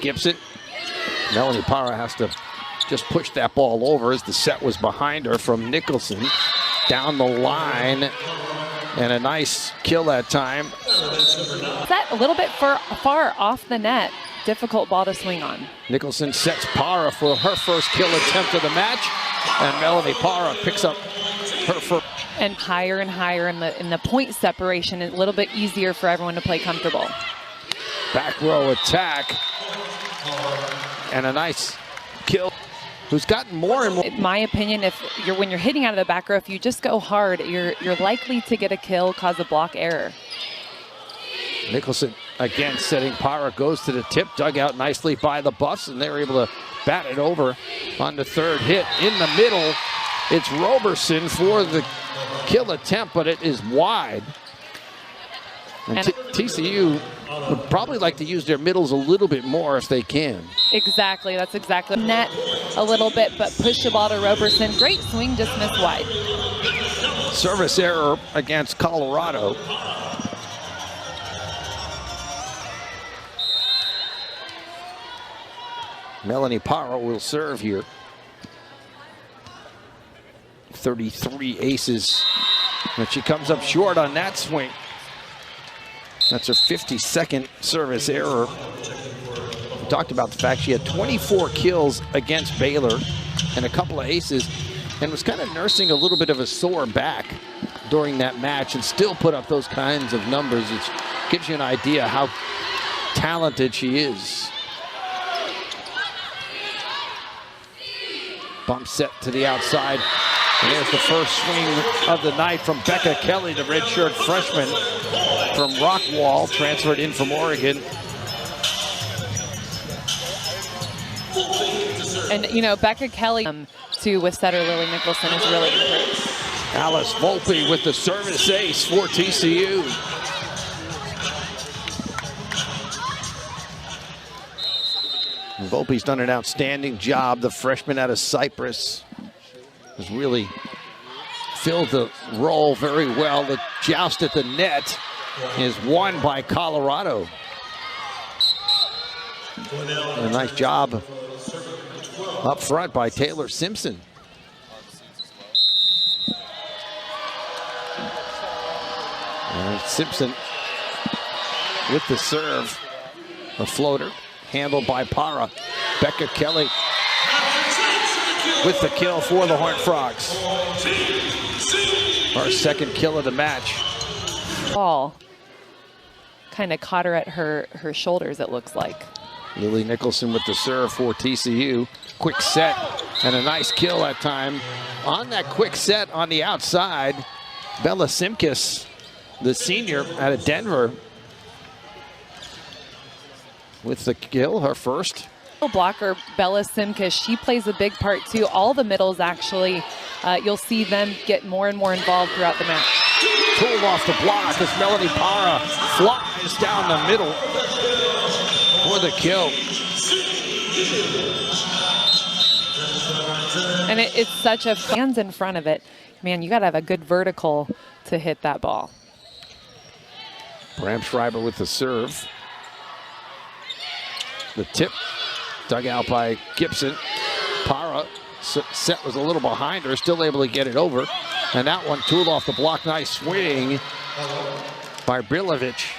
Gibson. Melanie Parra has to just push that ball over as the set was behind her from Nicholson. Down the line, and a nice kill that time. That a little bit far off the net. Difficult ball to swing on. Nicholson sets Parra for her first kill attempt of the match, and Melanie Parra picks up her first. And higher and higher in the point separation, a little bit easier for everyone to play comfortable. Back row attack, and a nice kill. Who's gotten more and more. In my opinion, when you're hitting out of the back row, if you just go hard, you're likely to get a kill, cause a block error. Nicholson again setting Parra, goes to the tip, dug out nicely by the Buffs, and they're able to bat it over on the third hit. In the middle, it's Roberson for the kill attempt, but it is wide. And TCU would probably like to use their middles a little bit more if they can. Exactly, that's exactly. Net a little bit, but push the ball to Roberson. Great swing, just missed wide. Service error against Colorado. Melanie Parra will serve here. 33 aces, but she comes up short on that swing. That's her 52nd service error. We talked about the fact she had 24 kills against Baylor and a couple of aces, and was kind of nursing a little bit of a sore back during that match, and still put up those kinds of numbers. It gives you an idea how talented she is. Bump set to the outside. And there's the first swing of the night from Becca Kelly, the redshirt freshman from Rockwall, transferred in from Oregon. And, you know, Becca Kelly, too, with setter Lily Nicholson is really improved. Alice Volpe with the service ace for TCU. Volpe's done an outstanding job. The freshman out of Cyprus has really filled the role very well. The joust at the net is won by Colorado. A nice job up front by Taylor Simpson. And Simpson with the serve, a floater. Handled by Parra. Becca Kelly with the kill for the Horned Frogs. Our second kill of the match. Ball kind of caught her at her shoulders, it looks like. Lily Nicholson with the serve for TCU. Quick set and a nice kill that time. On that quick set on the outside, Bella Simkis, the senior out of Denver, with the kill, her first. Blocker Bella Simkis, she plays a big part too. All the middles actually, you'll see them get more and more involved throughout the match. Pulled off the block as Melanie Parra flies down the middle for the kill. And it's such a hands in front of it. Man, you gotta have a good vertical to hit that ball. Bram Schreiber with the serve. The tip dug out by Gibson. Parra, set was a little behind her, still able to get it over. And that one tooled off the block. Nice swing by Brilovich.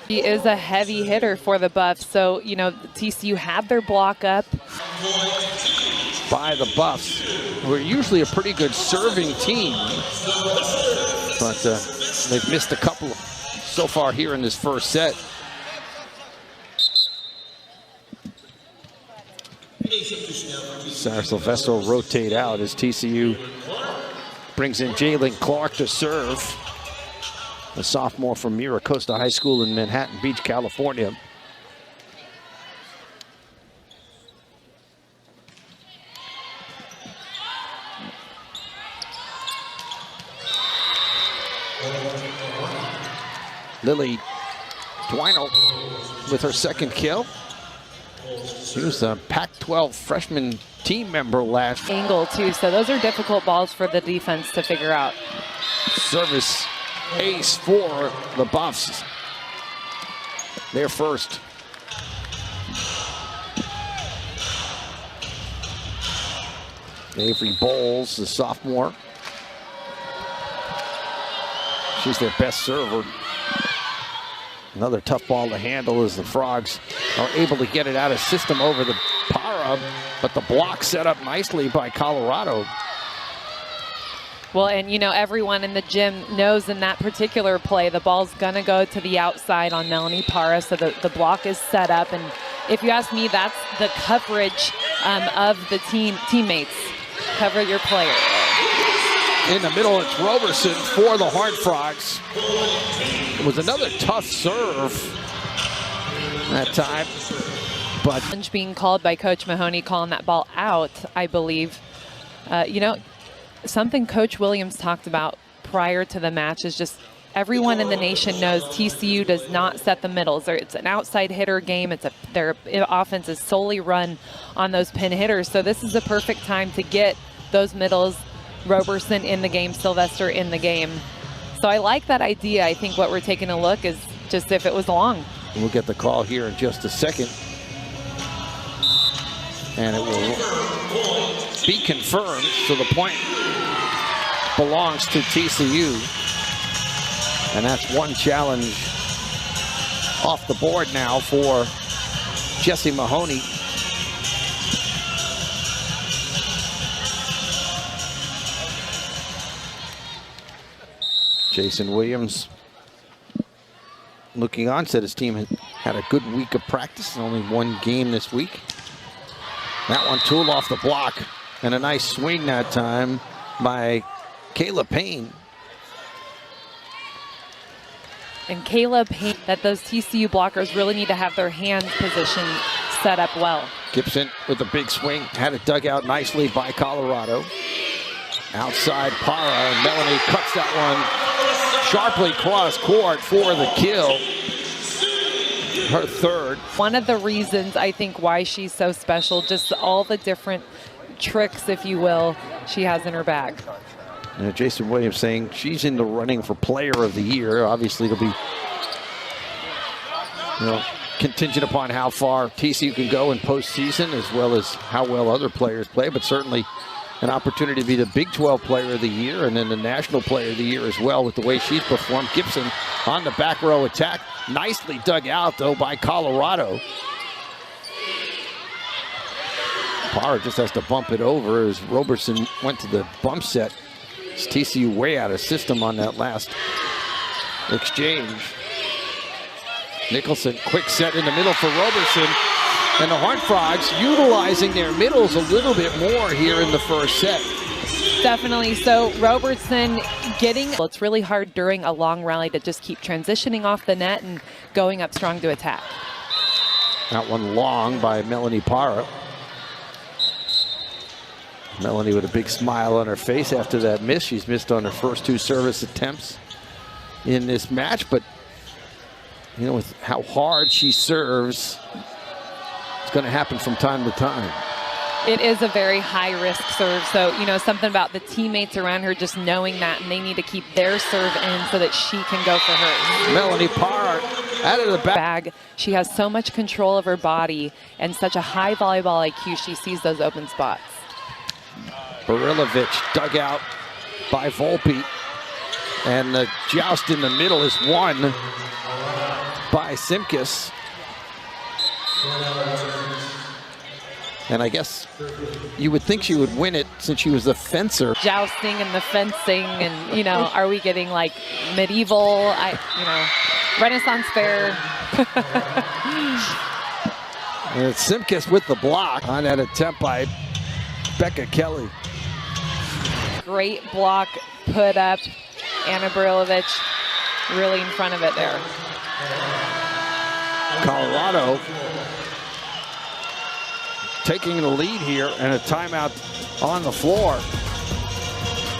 She is a heavy hitter for the Buffs, so, you know, TCU had their block up. By the Buffs, who are usually a pretty good serving team. But they've missed a couple so far here in this first set. Sarah Silvestro rotate out as TCU brings in Jalen Clark to serve. A sophomore from Mira Costa High School in Manhattan Beach, California. Lily Twinel with her second kill. She was a Pac-12 freshman team member last year. Angle too, so those are difficult balls for the defense to figure out. Service ace for the Buffs. Their first. Avery Bowles, the sophomore. She's their best server. Another tough ball to handle as the Frogs are able to get it out of system over the Para, but the block set up nicely by Colorado. Well, and you know, everyone in the gym knows in that particular play, the ball's going to go to the outside on Melanie Para, so the block is set up. And if you ask me, that's the coverage of the teammates. Cover your player. In the middle, it's Roberson for the Horned Frogs. It was another tough serve that time, but being called by Coach Mahoney, calling that ball out, I believe. You know, something Coach Williams talked about prior to the match is just everyone in the nation knows TCU does not set the middles. It's an outside hitter game. Their offense is solely run on those pin hitters. So this is the perfect time to get those middles. Roberson in the game, Sylvester in the game. So I like that idea. I think what we're taking a look is just if it was long. We'll get the call here in just a second. And it will be confirmed, so the point belongs to TCU. And that's one challenge off the board now for Jesse Mahoney. Jason Williams looking on, said his team had a good week of practice, only one game this week. That one tooled off the block, and a nice swing that time by Kayla Payne. And Kayla Payne, that those TCU blockers really need to have their hand position set up well. Gibson with a big swing, had it dug out nicely by Colorado. Outside Para, and Melanie cuts that one sharply cross court for the kill. Her third. One of the reasons I think why she's so special, just all the different tricks, if you will, she has in her bag. Jason Williams saying she's in the running for Player of the Year. Obviously, it'll be contingent upon how far TCU can go in postseason, as well as how well other players play, but certainly an opportunity to be the Big 12 Player of the Year and then the National Player of the Year as well with the way she's performed. Gibson on the back row attack. Nicely dug out, though, by Colorado. Parra just has to bump it over as Roberson went to the bump set. It's TCU way out of system on that last exchange. Nicholson, quick set in the middle for Roberson. And the Horned Frogs utilizing their middles a little bit more here in the first set. Definitely. So Robertson getting, well, it's really hard during a long rally to just keep transitioning off the net and going up strong to attack. That one long by Melanie Para. Melanie with a big smile on her face after that miss. She's missed on her first two service attempts in this match, but you know, with how hard she serves, it's going to happen from time to time. It is a very high-risk serve, so, you know, something about the teammates around her just knowing that, and they need to keep their serve in so that she can go for hers. Melanie Parr out of the bag. She has so much control of her body and such a high volleyball IQ, she sees those open spots. Barilovic dug out by Volpe, and the joust in the middle is won by Simkis. And I guess you would think she would win it since she was the fencer. Jousting and the fencing, and, you know, are we getting like medieval, Renaissance fair? And it's Simkis with the block on that attempt by Becca Kelly. Great block put up. Anna Barilovic really in front of it there. Colorado taking the lead here, and a timeout on the floor.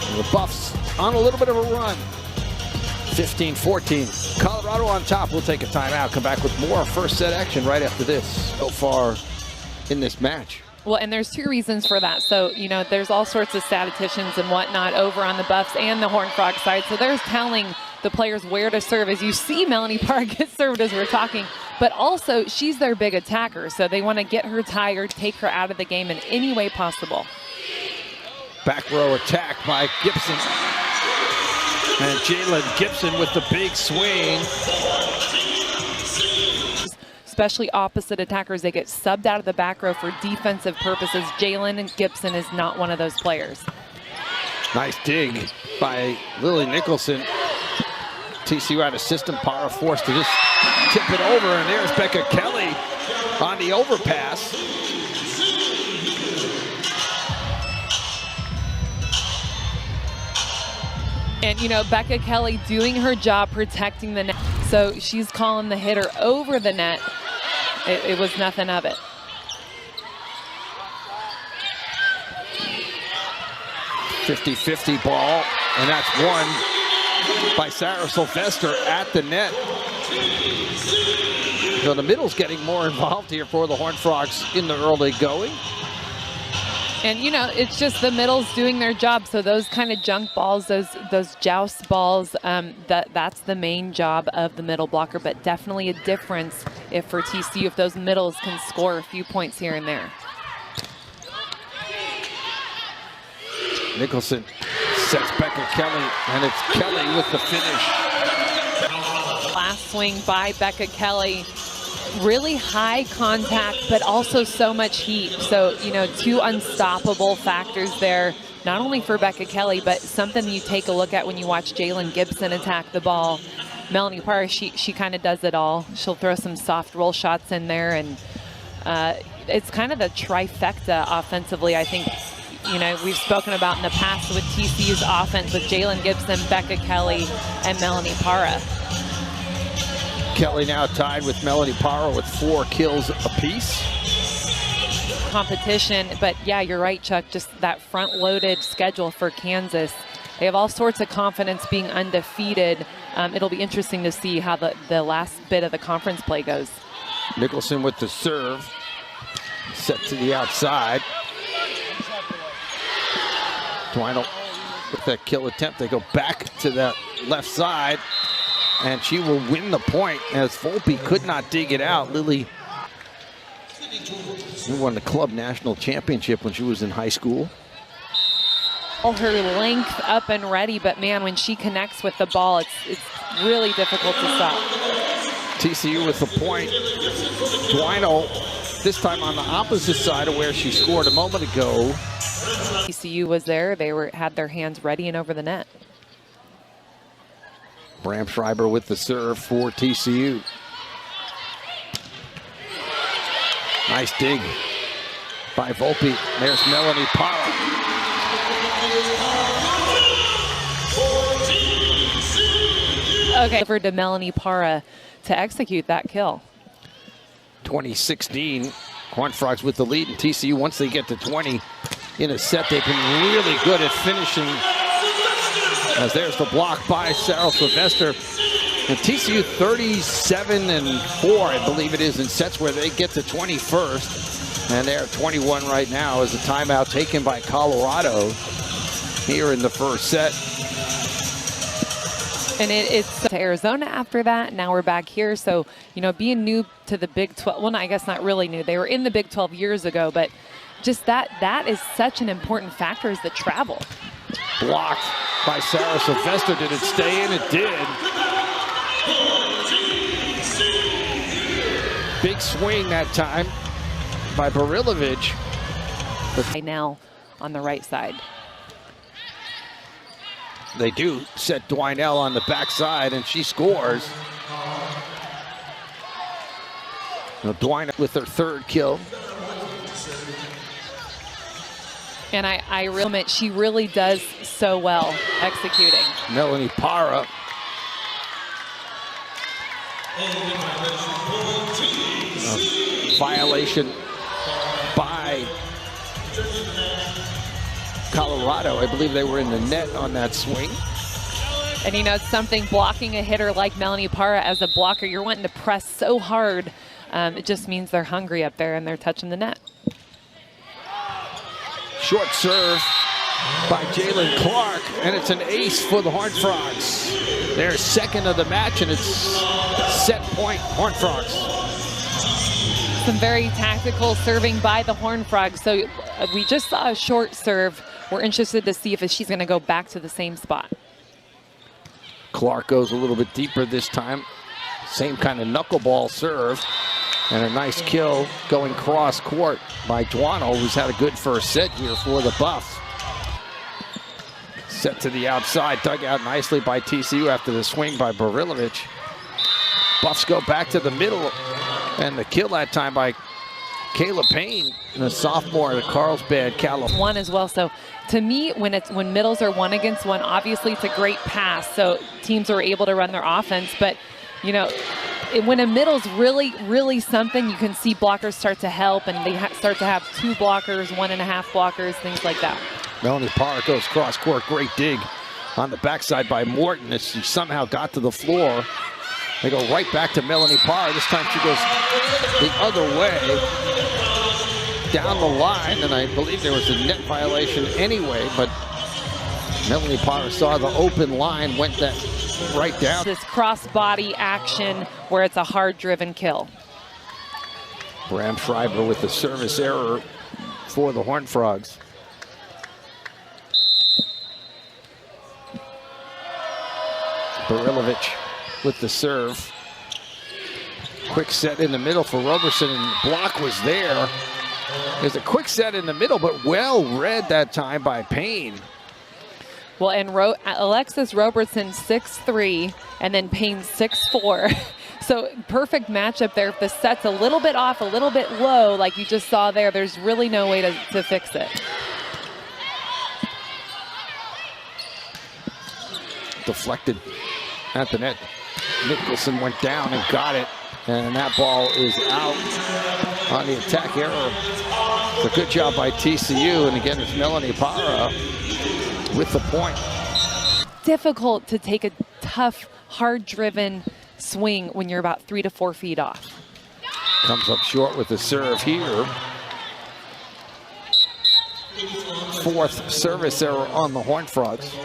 And the Buffs on a little bit of a run. 15-14. Colorado on top. We'll take a timeout. Come back with more first set action right after this. So far in this match. Well, and there's two reasons for that. So, you know, there's all sorts of statisticians and whatnot over on the Buffs and the Horned Frog side. So they're telling the players where to serve. As you see Melanie Parr get served as we're talking, but also she's their big attacker. So they want to get her tired, take her out of the game in any way possible. Back row attack by Gibson. And Jalen Gibson with the big swing. Especially opposite attackers, they get subbed out of the back row for defensive purposes. Jalen Gibson is not one of those players. Nice dig by Lily Nicholson. TCU had a system power force to just tip it over, and there's Becca Kelly on the overpass. And, you know, Becca Kelly doing her job protecting the net. So she's calling the hitter over the net. It was nothing of it. .50-50 ball, and that's won by Sarah Sylvester at the net. So the middle's getting more involved here for the Horned Frogs in the early going. And, you know, it's just the middle's doing their job. So those kind of junk balls, those joust balls, that's the main job of the middle blocker. But definitely a difference if for TCU, if those middles can score a few points here and there. Nicholson sets Becca Kelly, and it's Kelly with the finish. Last swing by Becca Kelly. Really high contact, but also so much heat. So, you know, two unstoppable factors there, not only for Becca Kelly, but something you take a look at when you watch Jalen Gibson attack the ball. Melanie Parr, she kind of does it all. She'll throw some soft roll shots in there, and it's kind of the trifecta offensively, I think. You know, we've spoken about in the past with TCU's offense with Jalen Gibson, Becca Kelly, and Melanie Parra. Kelly now tied with Melanie Parra with 4 kills apiece. Competition, but yeah, you're right, Chuck, just that front-loaded schedule for Kansas. They have all sorts of confidence being undefeated. It'll be interesting to see how the last bit of the conference play goes. Nicholson with the serve, set to the outside. Twinel with that kill attempt. They go back to the left side, and she will win the point as Volpe could not dig it out. Lily won the club national championship when she was in high school. All her length up and ready, but man, when she connects with the ball, it's really difficult to stop. TCU with the point. Twinel this time on the opposite side of where she scored a moment ago. TCU was there. They had their hands ready and over the net. Bram Schreiber with the serve for TCU. Nice dig by Volpe. There's Melanie Parra. Okay, over to Melanie Parra to execute that kill. 2016, Horned Frogs with the lead, and TCU, once they get to 20 in a set, they've been really good at finishing. As there's the block by Sarah Sylvester. And TCU 37-4, I believe it is, in sets where they get to 21st. And they're at 21 right now as a timeout taken by Colorado here in the first set. And it's to Arizona after that. Now we're back here. So, you know, being new to the Big 12, well, I guess not really new. They were in the Big 12 years ago, but just that is such an important factor, is the travel. Blocked by Sarah Sylvester. Did it stay in? It did. Big swing that time by Barilovic. Right now on the right side. They do set Dwinell on the backside, and she scores. Now Dwinell with her 3rd kill. And I really, she really does so well executing. Melanie Parra. Violation by Colorado. I believe they were in the net on that swing. And you know, it's something, blocking a hitter like Melanie Parra as a blocker, you're wanting to press so hard. It just means they're hungry up there and they're touching the net. Short serve by Jalen Clark, and it's an ace for the Horned Frogs. Their 2nd of the match, and it's set point Horned Frogs. Some very tactical serving by the Horned Frogs. So we just saw a short serve we're interested to see if she's going to go back to the same spot. Clark goes a little bit deeper this time. Same kind of knuckleball serve. And a nice kill going cross court by Duano, who's had a good first set here for the Buffs. Set to the outside, dug out nicely by TCU after the swing by Barilovic. Buffs go back to the middle, and the kill that time by Kayla Payne, the sophomore at Carlsbad, California. One as well. So to me, when middles are 1 against 1, obviously it's a great pass. So teams are able to run their offense. But, you know, when a middle's really something, you can see blockers start to help, and they start to have 2 blockers, 1.5 blockers, things like that. Melanie Parr goes cross court. Great dig on the backside by Morton as she somehow got to the floor. They go right back to Melanie Parr. This time she goes the other way down the line, and I believe there was a net violation anyway, but Melanie Parr saw the open line, went that right down. This cross-body action where it's a hard-driven kill. Bram Schreiber with the service error for the Horned Frogs. Barilovic with the serve. Quick set in the middle for Roberson, and the block was there. There's a quick set in the middle, but well read that time by Payne. Well, and Alexis Robertson 6'3", and then Payne 6'4". So perfect matchup there. If the set's a little bit off, a little bit low, like you just saw there, there's really no way to fix it. Deflected at the net. Nicholson went down and got it, and that ball is out on the attack error. It's a good job by TCU, and again, it's Melanie Parra with the point. Difficult to take a tough, hard-driven swing when you're about 3 to 4 feet off. Comes up short with the serve here. 4th service error on the Horned Frogs.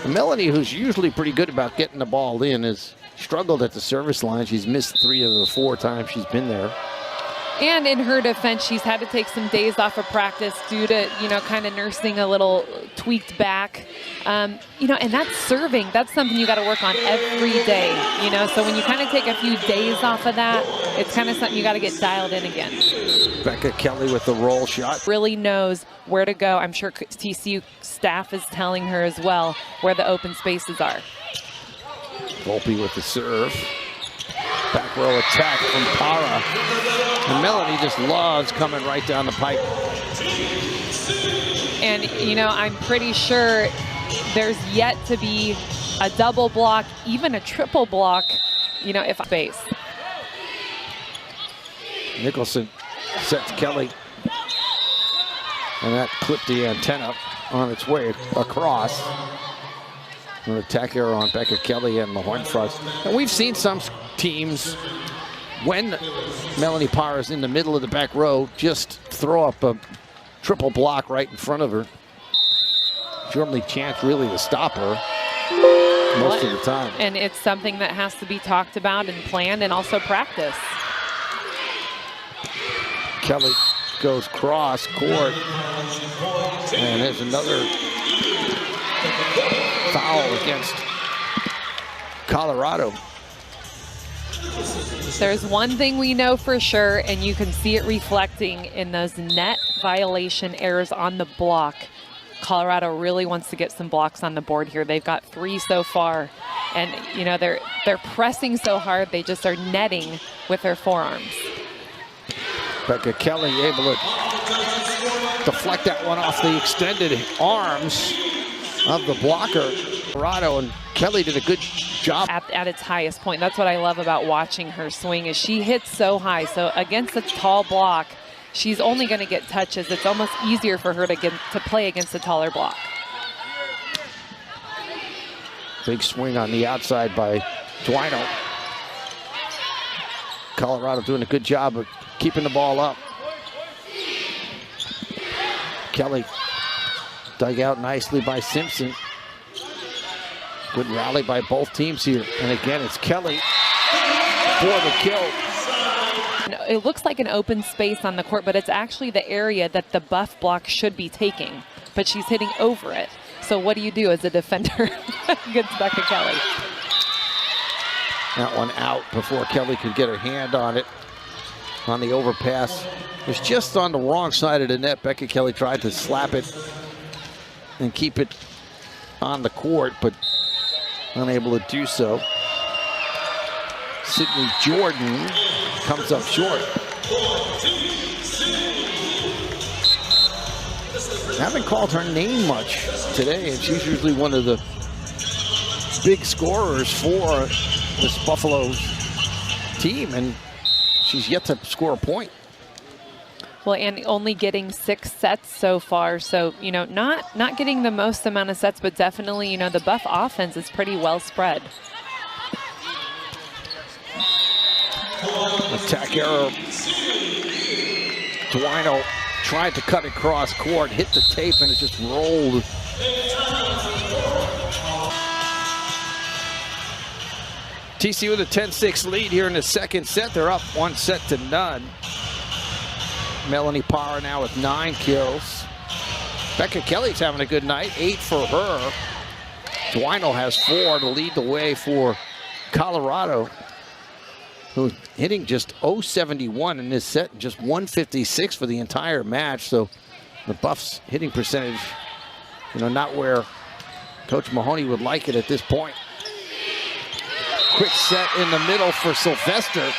Melanie, who's usually pretty good about getting the ball in, has struggled at the service line. She's missed 3 of the 4 times she's been there. And in her defense, she's had to take some days off of practice due to, you know, kind of nursing a little tweaked back. You know, and that's serving. That's something you got to work on every day, you know. So when you kind of take a few days off of that, it's kind of something you got to get dialed in again. Becca Kelly with the roll shot. Really knows where to go. I'm sure TCU staff is telling her as well where the open spaces are. Volpe with the serve. Back row attack from Parra. And Melanie just loves coming right down the pipe. And, you know, I'm pretty sure there's yet to be a double block, even a triple block, you know, if space. Nicholson sets Kelly. And that clipped the antenna on its way across. An attack error on Becca Kelly and the Horned Frogs. And we've seen some teams, when Melanie Parr is in the middle of the back row, just throw up a triple block right in front of her. It's your only chance really to stop her most of the time. And it's something that has to be talked about and planned and also practiced. Kelly goes cross court. And there's another foul against Colorado. There's one thing we know for sure, and you can see it reflecting in those net violation errors on the block. Colorado really wants to get some blocks on the board here. They've got 3 so far, and you know they're pressing so hard they just are netting with their forearms. Becca Kelly able to deflect that one off the extended arms of the blocker. Colorado, and Kelly did a good job. At its highest point. That's what I love about watching her swing, is she hits so high. So against a tall block, she's only going to get touches. It's almost easier for her to play against a taller block. Big swing on the outside by Duino. Colorado doing a good job of keeping the ball up. Kelly dug out nicely by Simpson. Good rally by both teams here. And again, it's Kelly for the kill. It looks like an open space on the court, but it's actually the area that the buff block should be taking. but she's hitting over it. So what do you do as a defender against Becca Kelly? That one out before Kelly could get her hand on it. On the overpass. It was just on the wrong side of the net. Becca Kelly tried to slap it and keep it on the court, but unable to do so. Sydney Jordan comes up short. I haven't called her name much today, and she's usually one of the big scorers for this Buffalo team, and she's yet to score a point. Well, and only getting 6 sets so far, so, you know, not getting the most amount of sets, but definitely, you know, the Buff offense is pretty well spread. Attack error. Duino tried to cut across court, hit the tape, and it just rolled. TCU with a 10-6 lead here in the second set. They're up 1-0. Melanie Parra now with 9 kills. Becca Kelly's having a good night, 8 for her. Duino has 4 to lead the way for Colorado, who's hitting just .071 in this set, and just .156 for the entire match. So the Buffs' hitting percentage, you know, not where Coach Mahoney would like it at this point. Quick set in the middle for Sylvester.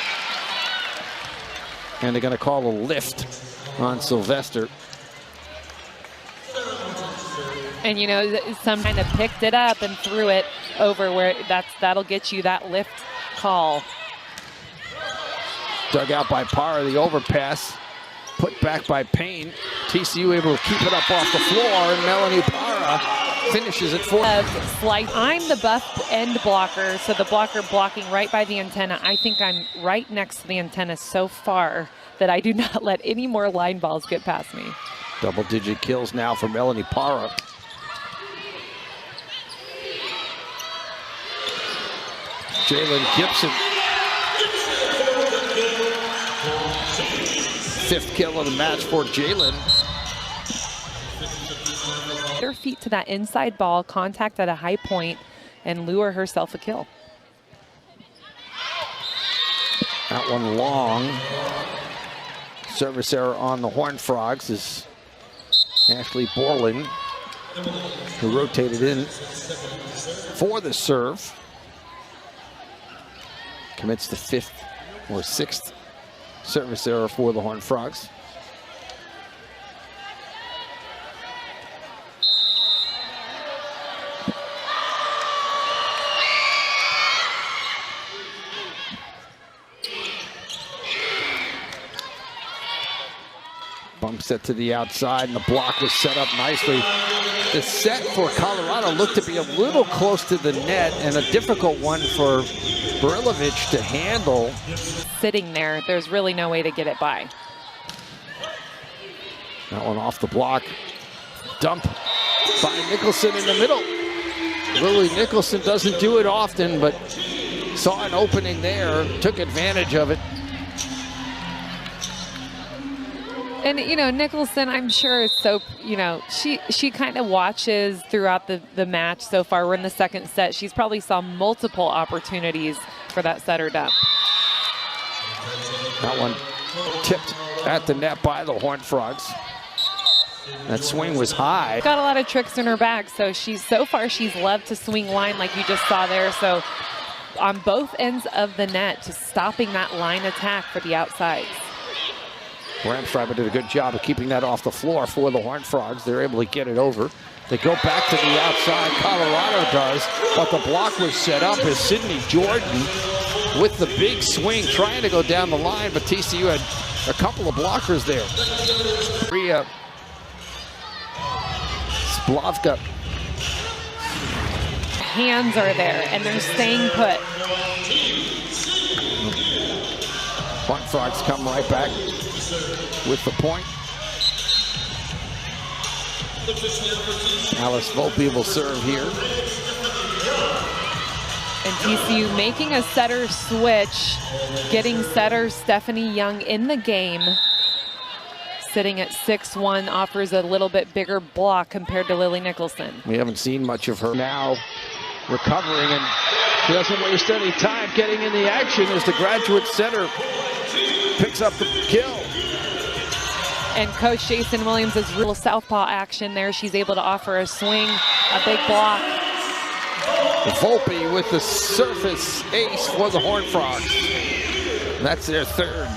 And they're going to call a lift on Sylvester. And, you know, some kind of picked it up and threw it over where that'll get you that lift call. Dug out by Parra, the overpass. Put back by Payne. TCU able to keep it up off the floor, and Melanie Parra finishes it for. I'm the Buff end blocker, so the blocker blocking right by the antenna. I think I'm right next to the antenna so far that I do not let any more line balls get past me. Double-digit kills now for Melanie Parra. Jalen Gibson. 5th kill of the match for Jalen. Her feet to that inside ball, contact at a high point, and lure herself a kill. That one long. Service error on the Horned Frogs is Ashley Borland, who rotated in for the serve. Commits the 5th or 6th service error for the Horned Frogs. Bump set to the outside, and the block was set up nicely. The set for Colorado looked to be a little close to the net, and a difficult one for Barilovic to handle. Sitting there, there's really no way to get it by. That one off the block. Dump by Nicholson in the middle. Lily Nicholson doesn't do it often, but saw an opening there, took advantage of it. And, you know, Nicholson, I'm sure is so, you know, she kind of watches throughout the match so far. We're in the second set. She's probably saw multiple opportunities for that setter dump. That one tipped at the net by the Horned Frogs. That swing was high. Got a lot of tricks in her bag, so so far she's loved to swing line like you just saw there. So on both ends of the net, just stopping that line attack for the outsides. Bramstreiber did a good job of keeping that off the floor for the Horned Frogs. They're able to get it over. They go back to the outside. Colorado does, but the block was set up as Sydney Jordan with the big swing, trying to go down the line, but TCU had a couple of blockers there. Maria Splavka. Hands are there, and they're staying put. Horned Frogs come right back with the point. Alice Volpe will serve here. And TCU making a setter switch, getting setter Stephanie Young in the game. sitting at 6'1", offers a little bit bigger block compared to Lily Nicholson. We haven't seen much of her now, recovering, and she doesn't waste any time getting in the action as the graduate center picks up the kill. And Coach Jason Williams is real southpaw action there. She's able to offer a swing, a big block. Volpe with the surface ace for the Horned Frogs. That's their third.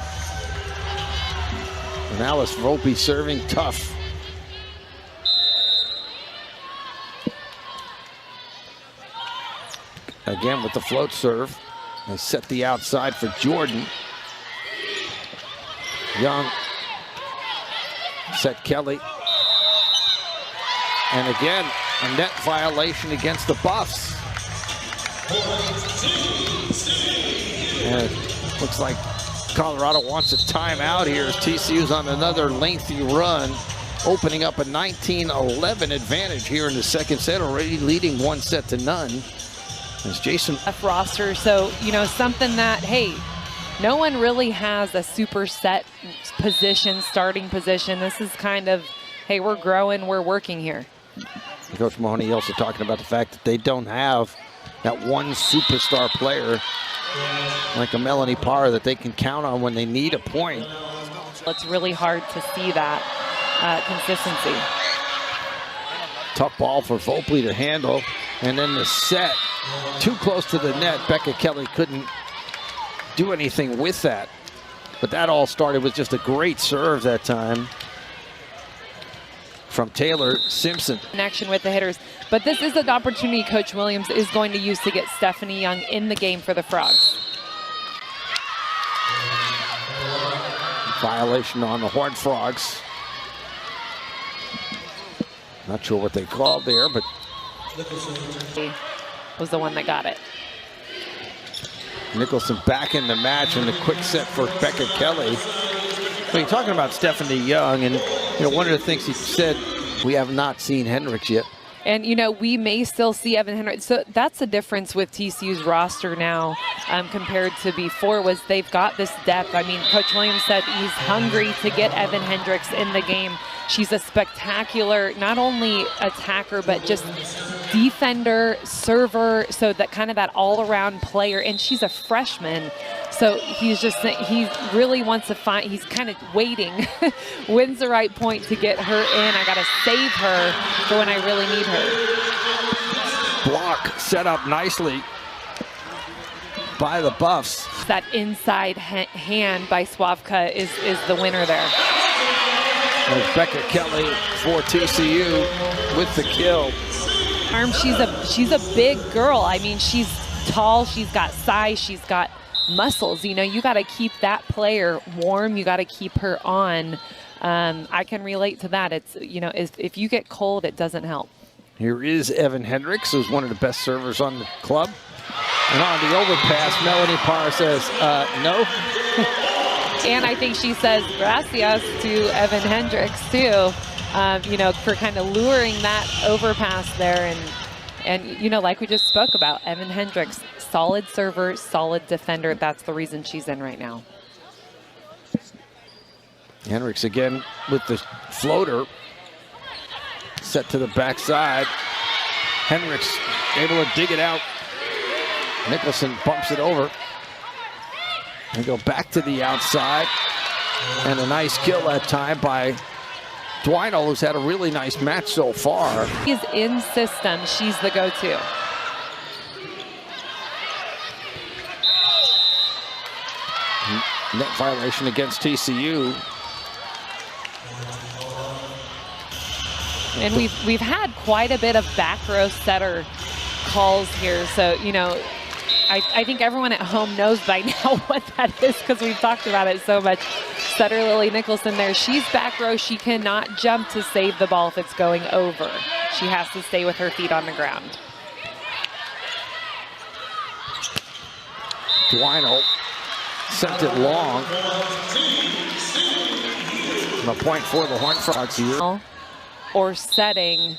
And Alice Volpe serving tough. Again with the float serve. They set the outside for Jordan. Young set Kelly. And again, a net violation against the Buffs. And it looks like Colorado wants a timeout here as TCU's on another lengthy run, opening up a 19-11 advantage here in the second set, already leading 1-0. As Jason roster, so you know, something that, hey, no one really has a super set position, starting position. This is kind of, hey, we're growing, we're working here. Coach Mahoney also talking about the fact that they don't have that one superstar player like a Melanie Parr that they can count on when they need a point. It's really hard to see that consistency. Tough ball for Volpe to handle. And then the set, too close to the net. Becca Kelly couldn't do anything with that. But that all started with just a great serve that time from Taylor Simpson. Connection with the hitters. But this is an opportunity Coach Williams is going to use to get Stephanie Young in the game for the Frogs. Violation on the Horned Frogs. Not sure what they called there, but was the one that got it. Nicholson back in the match, and the quick set for Becca Kelly. So you're talking about Stephanie Young, and you know, one of the things he said, we have not seen Hendricks yet. And, you know, we may still see Evan Hendricks. So that's the difference with TCU's roster now compared to before, was they've got this depth. I mean, Coach Williams said he's hungry to get Evan Hendricks in the game. She's a spectacular, not only attacker, but just defender, server, so that kind of that all-around player. And she's a freshman. So he really wants to find, he's kind of waiting. When's the right point to get her in? I got to save her for when I really need her. Block set up nicely by the Buffs. That inside hand by Swavka is the winner there. There's Becca Kelly for TCU with the kill. She's a big girl. I mean, she's tall, she's got size, she's got muscles. You know, you got to keep that player warm. You got to keep her on. I can relate to that. It's, you know, if you get cold, it doesn't help. Here is Evan Hendricks, who's one of the best servers on the club. And on the overpass, Melanie Parr says, no. And I think she says gracias to Evan Hendricks too, you know, for kind of luring that overpass there. And you know, like we just spoke about, Evan Hendricks, solid server, solid defender. That's the reason she's in right now. Hendricks again with the floater. Set to the backside. Hendricks able to dig it out. Nicholson bumps it over. They go back to the outside. And a nice kill that time by Dwinell, who's had a really nice match so far. He's in system. She's the go-to. Net violation against TCU. And we've had quite a bit of back row setter calls here. So, you know, I think everyone at home knows by now what that is because we've talked about it so much. Setter Lily Nicholson there. She's back row. She cannot jump to save the ball if it's going over. She has to stay with her feet on the ground. Dwinell sent it long. And a point for the Horned Frogs here. Or setting,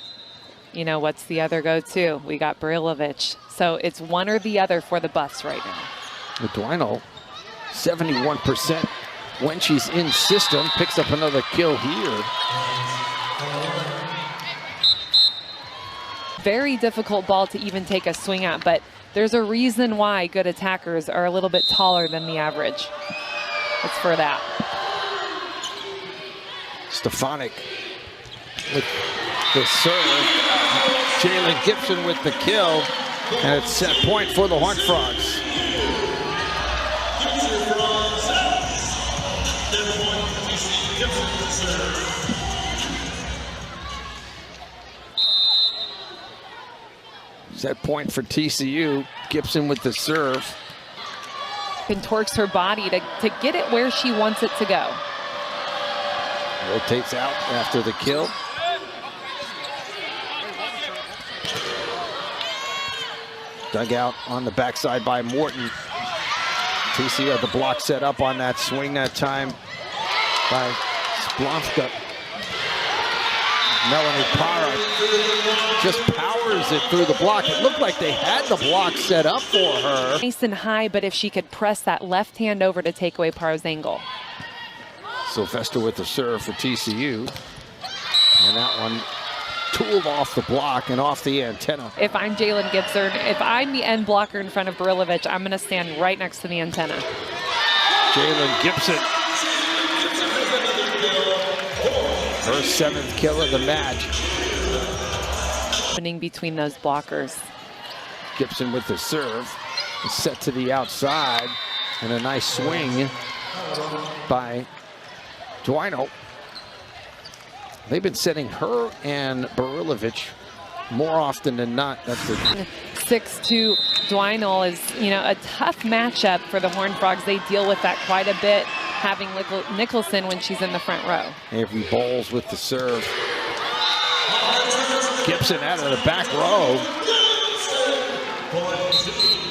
you know, what's the other go-to? We got Brilovich. So it's one or the other for the Buffs right now. With Dwinell, 71% when she's in system. Picks up another kill here. Very difficult ball to even take a swing at, but there's a reason why good attackers are a little bit taller than the average. It's for that. Stefanik with the serve. Jalen Gibson with the kill. And it's set point for the Horned Frogs. Set point for TCU. Gibson with the serve. Contorts her body to get it where she wants it to go. Rotates out after the kill. Dug out on the backside by Morton. TCU had the block set up on that swing that time by Splonska. Melanie Parra just powers it through the block. It looked like they had the block set up for her. Nice and high, but if she could press that left hand over to take away Parra's angle. Sylvester with the serve for TCU. And that one tooled off the block and off the antenna. If I'm Jalen Gibson, if I'm the end blocker in front of Barilovich, I'm going to stand right next to the antenna. Jalen Gibson. Her 7th kill of the match. Opening between those blockers. Gibson with the serve. Set to the outside. And a nice swing by Duino. They've been setting her and Barilovich more often than not. That's the 6'2" Duino is, a tough matchup for the Horned Frogs. They deal with that quite a bit, having Nicholson when she's in the front row. Avery Bowles with the serve. Gibson out of the back row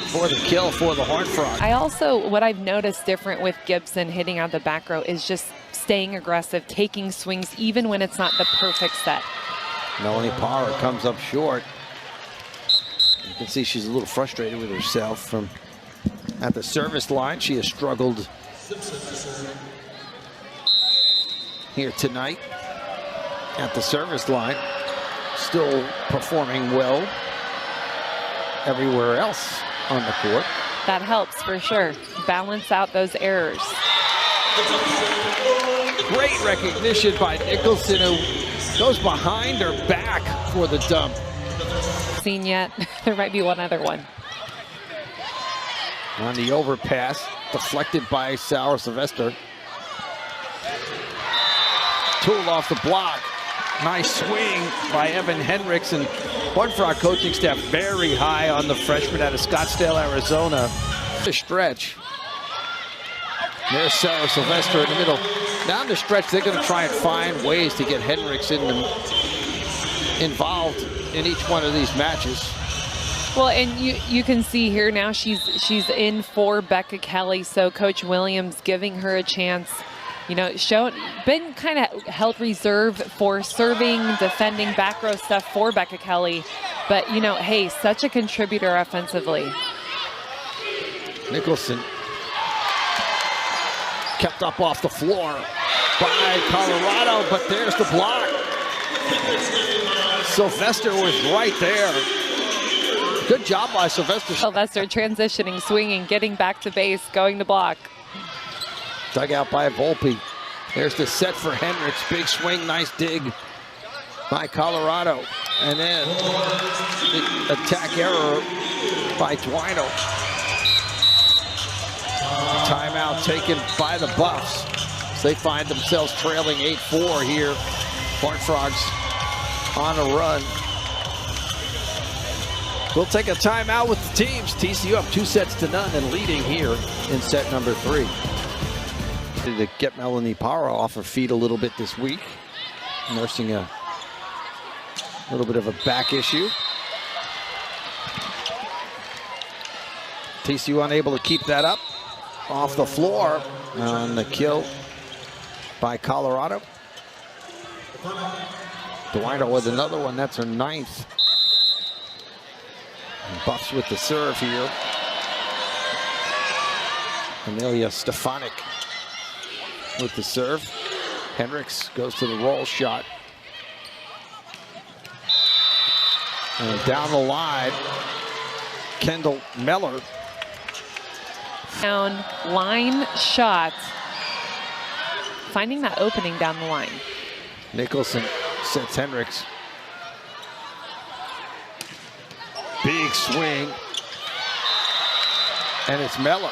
for the kill for the Horned Frogs. What I've noticed different with Gibson hitting out the back row is just staying aggressive, taking swings even when it's not the perfect set. Melanie Parra comes up short. You can see she's a little frustrated with herself from at the service line. She has struggled here tonight at the service line. Still performing well everywhere else on the court. That helps for sure. Balance out those errors. Great recognition by Nicholson, who goes behind her back for the dump. Seen yet? There might be one other one. On the overpass, deflected by Sauer Sylvester. Tool off the block. Nice swing by Evan Hendricks, and Horned Frog coaching staff very high on the freshman out of Scottsdale, Arizona. The stretch. There's Sarah Sylvester in the middle. Down the stretch, they're going to try and find ways to get Hendricks involved in each one of these matches. Well, and you can see here now she's in for Becca Kelly, so Coach Williams giving her a chance. Been kind of held reserve for serving, defending, back row stuff for Becca Kelly. But, hey, such a contributor offensively. Nicholson kept up off the floor by Colorado, but there's the block. Sylvester was right there. Good job by Sylvester. Sylvester transitioning, swinging, getting back to base, going to block. Dug out by Volpe. There's the set for Hendricks. Big swing, nice dig by Colorado. And then the attack error by Duino. Timeout taken by the Buffs. So they find themselves trailing 8-4 here. Horned Frogs on a run. We'll take a timeout with the teams. TCU up 2-0 and leading here in set number 3. To get Melanie Parra off her feet a little bit this week. Nursing a little bit of a back issue. TCU unable to keep that up. Off the floor on the kill by Colorado. Duino with another one. That's her 9th. And Buffs with the serve here. Amelia Stefanik with the serve. Hendricks goes to the roll shot. And down the line, Kendall Meller. Down line shot. Finding that opening down the line. Nicholson sets Hendricks. Big swing. And it's Meller.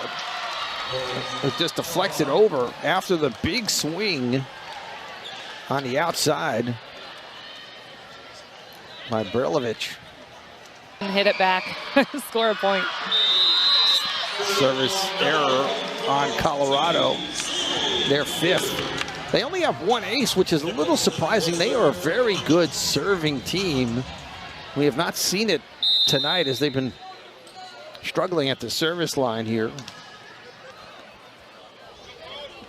It just deflects it over after the big swing on the outside by Brilovich. And hit it back, score a point. Service error on Colorado. They're fifth. They only have one ace, which is a little surprising. They are a very good serving team. We have not seen it tonight as they've been struggling at the service line here.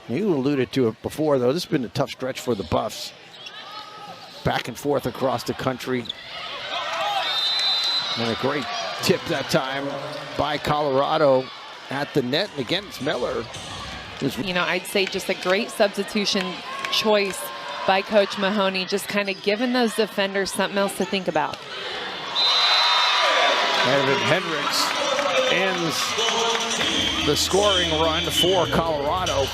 You alluded to it before, though. This has been a tough stretch for the Buffs. Back and forth across the country. And a great tip that time by Colorado at the net. And again, it's Meller. You know, I'd say just a great substitution choice by Coach Mahoney, just kind of giving those defenders something else to think about. Evan Hendricks ends the scoring run for Colorado.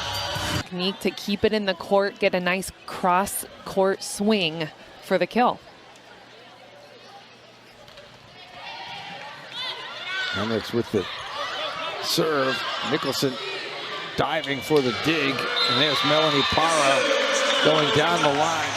Technique to keep it in the court, get a nice cross-court swing for the kill. Hendricks with the serve. Nicholson diving for the dig. And there's Melanie Parra going down the line.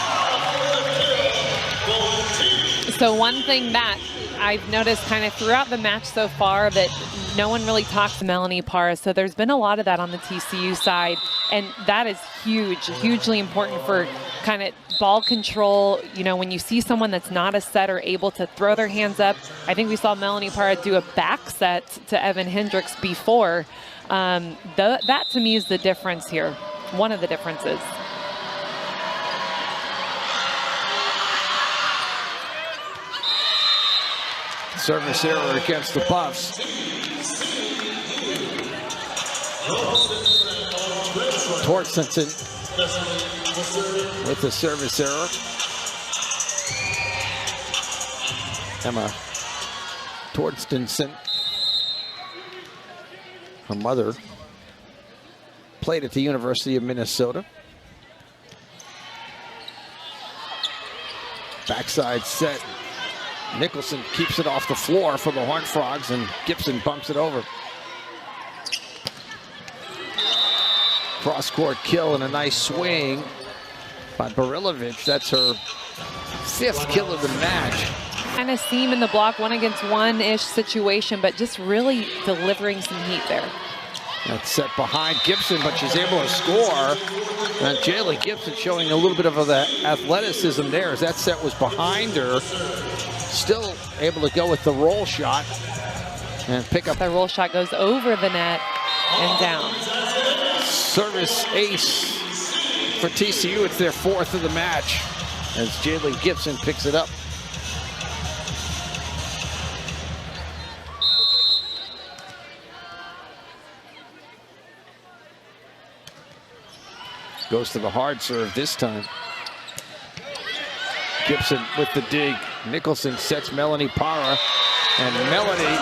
So one thing that I've noticed kind of throughout the match so far that no one really talks to Melanie Parra. So there's been a lot of that on the TCU side. And that is huge, hugely important for kind of ball control. You know, when you see someone that's not a setter able to throw their hands up. I think we saw Melanie Parra do a back set to Evan Hendricks before. That to me is the difference here. One of the differences. Service error against the Buffs. Torstensen with the service error. Emma Torstensen, her mother, played at the University of Minnesota. Backside set. Nicholson keeps it off the floor for the Horned Frogs, and Gibson bumps it over. Cross-court kill and a nice swing by Brilovich. That's her fifth kill of the match. Kind of seam in the block, 1-against-1-ish situation, but just really delivering some heat there. That's set behind Gibson, but she's able to score. And Jaylee Gibson showing a little bit of the athleticism there as that set was behind her. Still able to go with the roll shot and pick up. The roll shot goes over the net and down. Service ace for TCU. It's their fourth of the match as Jaylee Gibson picks it up. Goes to the hard serve this time. Gibson with the dig. Nicholson sets Melanie Parra, and Melanie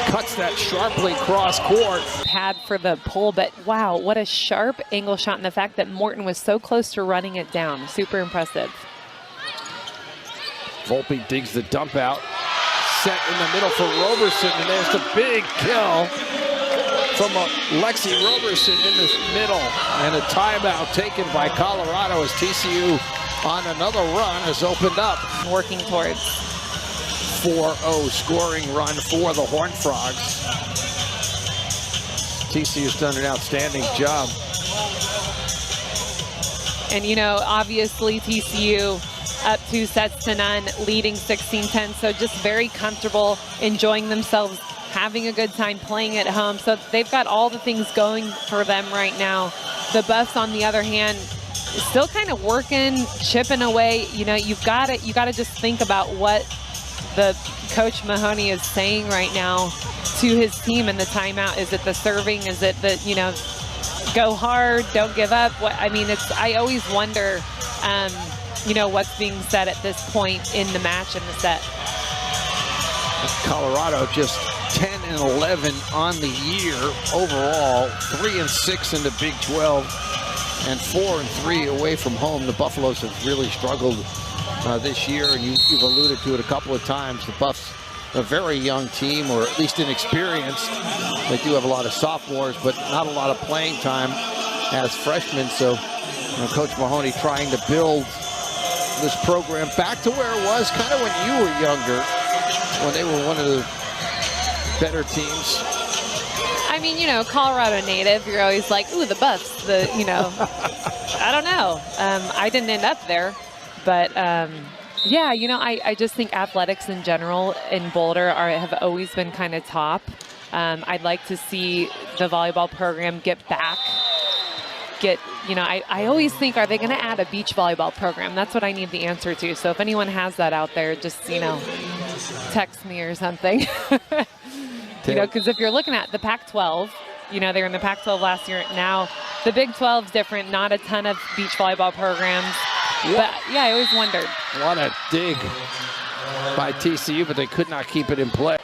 cuts that sharply cross court. Pad for the pull, but wow, what a sharp angle shot, and the fact that Morton was so close to running it down. Super impressive. Volpe digs the dump out. Set in the middle for Roberson, and there's the big kill from Lexi Roberson in the middle. And a timeout taken by Colorado as TCU on another run has opened up. Working towards 4-0 scoring run for the Horned Frogs. TCU's done an outstanding job. And you know, obviously TCU up 2-0, leading 16-10. So just very comfortable, enjoying themselves, having a good time playing at home. So they've got all the things going for them right now. The Buffs, on the other hand, still kind of working, chipping away. You know, you got to just think about what the Coach Mahoney is saying right now to his team in the timeout. Is it the serving? Is it the, you know, go hard, don't give up. I mean, I always wonder, you know, what's being said at this point in the match and the set. Colorado just 10 and 11 on the year overall, 3 and 6 in the Big 12, and 4 and 3 away from home. The Buffaloes have really struggled this year, and you've alluded to it a couple of times. The Buffs, a very young team, or at least inexperienced. They do have a lot of sophomores, but not a lot of playing time as freshmen. So Coach Mahoney trying to build this program back to where it was kind of when you were younger, when they were one of the better teams. I mean, you know, Colorado native, you're always like, ooh, the Buffs, you know. I don't know. I didn't end up there, but yeah, you know, I just think athletics in general in Boulder have always been kind of top. I'd like to see the volleyball program get back. You know, I always think, are they going to add a beach volleyball program? That's what I need the answer to. So if anyone has that out there, just, you know, text me or something. You know, because if you're looking at the Pac-12, you know, they were in the Pac-12 last year. Now the Big 12 is different. Not a ton of beach volleyball programs. But yeah, I always wondered. What a dig by TCU, but they could not keep it in play.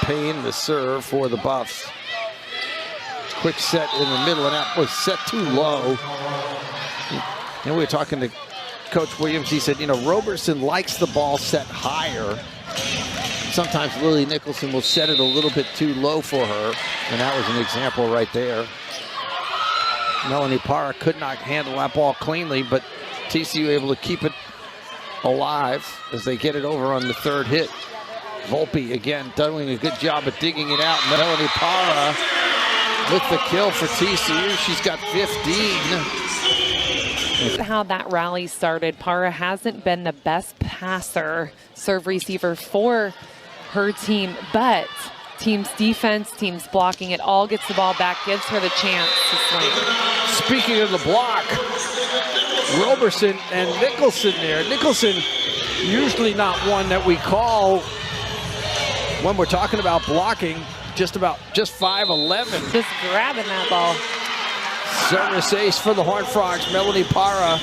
Payne the serve for the Buffs. Quick set in the middle, and that was set too low. And we were talking to Coach Williams. He said, you know, Roberson likes the ball set higher. Sometimes Lily Nicholson will set it a little bit too low for her, and that was an example right there. Melanie Parra could not handle that ball cleanly, but TCU able to keep it alive as they get it over on the third hit. Volpe again doing a good job of digging it out. Melanie Parra with the kill for TCU. She's got 15. How that rally started, Parra hasn't been the best passer, serve receiver for her team, but team's defense, team's blocking, it all gets the ball back, gives her the chance to swing. Speaking of the block, Roberson and Nicholson there. Nicholson, usually not one that we call when we're talking about blocking, just 5'11". Just grabbing that ball. Service ace for the Horned Frogs. Melanie Parra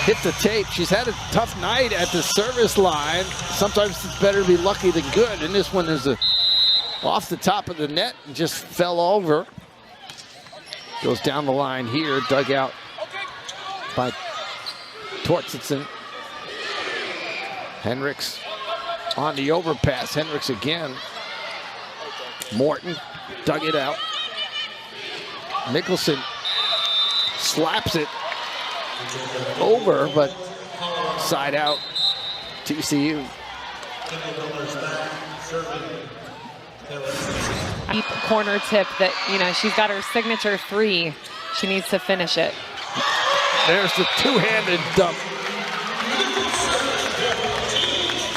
hit the tape. She's had a tough night at the service line. Sometimes it's better to be lucky than good, and this one is off the top of the net and just fell over. Goes down the line here, dug out by Torstensson. Henricks on the overpass. Henricks again. Morton dug it out. Nicholson slaps it over, but side out, TCU. Deep corner tip that, you know, she's got her signature 3. She needs to finish it. There's the two-handed dump.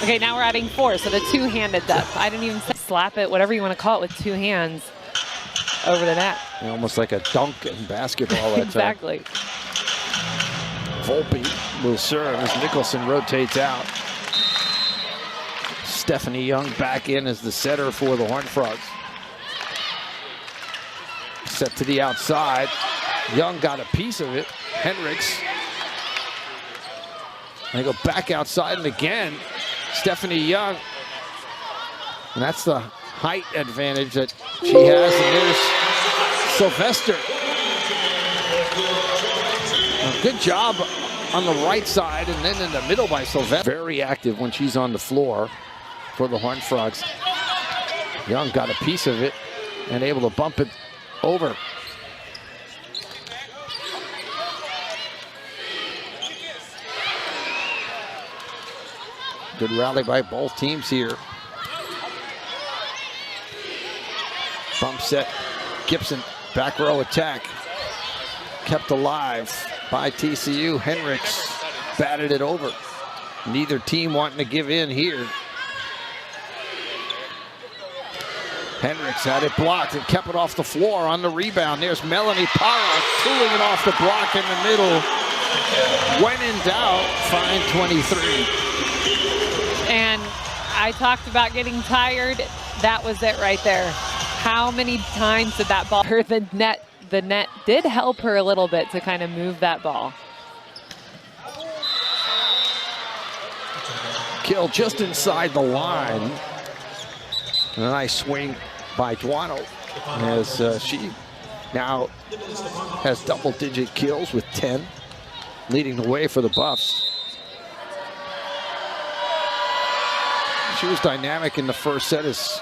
Okay, now we're adding 4, so the two-handed dump. I didn't even say slap it, whatever you want to call it, with 2 hands over the net. Almost like a dunk in basketball. Exactly. Volpe will serve as Nicholson rotates out. Stephanie Young back in as the setter for the Horned Frogs. Set to the outside. Young got a piece of it. Henricks. They go back outside, and again, Stephanie Young. And that's the height advantage that she has. And there's Sylvester. Good job on the right side, and then in the middle by Sylvester. Very active when she's on the floor for the Horned Frogs. Young got a piece of it and able to bump it over. Good rally by both teams here. Bump set. Gibson, back row attack. Kept alive by TCU. Henricks batted it over. Neither team wanting to give in here. Henricks had it blocked and kept it off the floor on the rebound. There's Melanie Parra cooling it off the block in the middle. When in doubt, find 23. And I talked about getting tired. That was it right there. How many times did that ball hurt the net? The net did help her a little bit to kind of move that ball. Kill just inside the line. And a nice swing by Duano as she now has double-digit kills with 10, leading the way for the Buffs. She was dynamic in the first set as